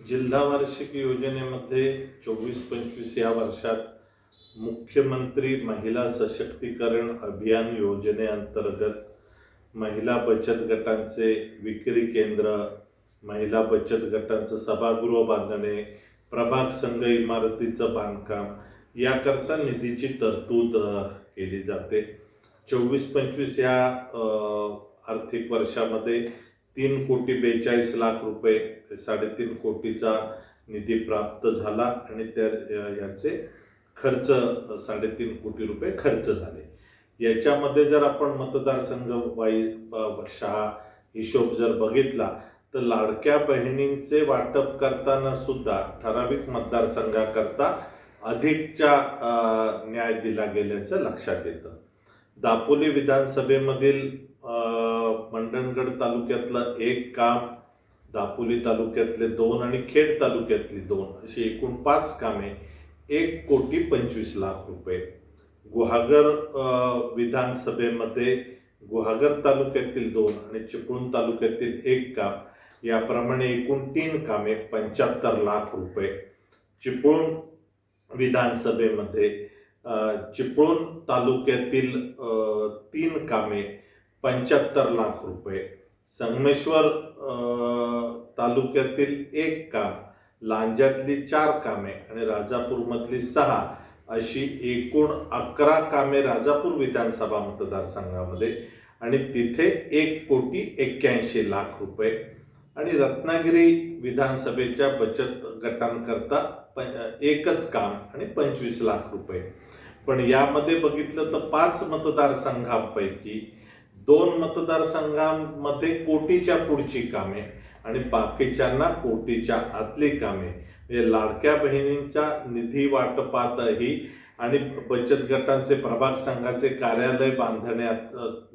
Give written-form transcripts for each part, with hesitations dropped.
जिल्हा वार्षिक योजनेमध्ये 24-25 या वर्षात मुख्यमंत्री महिला सशक्तीकरण अभियान योजनेअंतर्गत महिला बचत गटांचे विक्री केंद्र, महिला बचत गटांचं सभागृह बांधणे, प्रभाग संघ इमारतीचं बांधकाम याकरता निधीची तरतूद केली जाते. 24-25 या आर्थिक वर्षामध्ये 3,42,00,000 रुपये 3.5 कोटीचा निधी प्राप्त झाला आणि याचे खर्च 3.5 कोटी रुपये खर्च झाले. याच्यामध्ये जर आपण मतदारसंघ हिशोब जर बघितला तर लाडक्या बहिणींचे वाटप करताना सुद्धा ठराविक मतदारसंघाकरता अधिकचा न्याय दिला गेल्याचं लक्षात येतं. दापोली विधानसभेमधील मंडणगड तालुक्यातलं 1 काम, दापोली तालुक्यातले 2 आणि खेड तालुक्यातली 2 अशी एकूण 5 कामे 1,25,00,000 रुपये. गुहागर विधानसभेमध्ये गुहागर तालुक्यातील 2 आणि चिपळूण तालुक्यातील 1 काम याप्रमाणे एकूण 3 कामे 75,00,000 रुपये. चिपळूण विधानसभेमध्ये चिपळूण तालुक्यातील 3 कामे 75,00,000 रुपये. संगमेश्वर तालुक्यातील 1 काम, लांज्यातली 4 कामे आणि राजापूरमधली 6 अशी एकूण 11 कामे राजापूर विधानसभा मतदारसंघामध्ये आणि तिथे 1,81,00,000 रुपये. आणि रत्नागिरी विधानसभेच्या बचत गटांकरता 1च काम आणि 25,00,000 रुपये. पण यामध्ये बघितलं तर 5 मतदारसंघांपैकी 2 मतदारसंघांमध्ये कोटीच्या पुढची कामे आणि बाकीच्यांना कोटीच्या आतली कामे. म्हणजे लाडक्या बहिणींच्या निधी वाटपातही आणि बचत गटांचे प्रभाग संघाचे कार्यालय बांधण्यात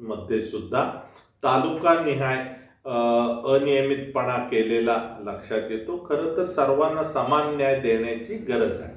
मध्ये सुद्धा तालुकानिहाय अनियमितपणा केलेला लक्षात येतो. खरं तर सर्वांना समान न्याय देण्याची गरज आहे.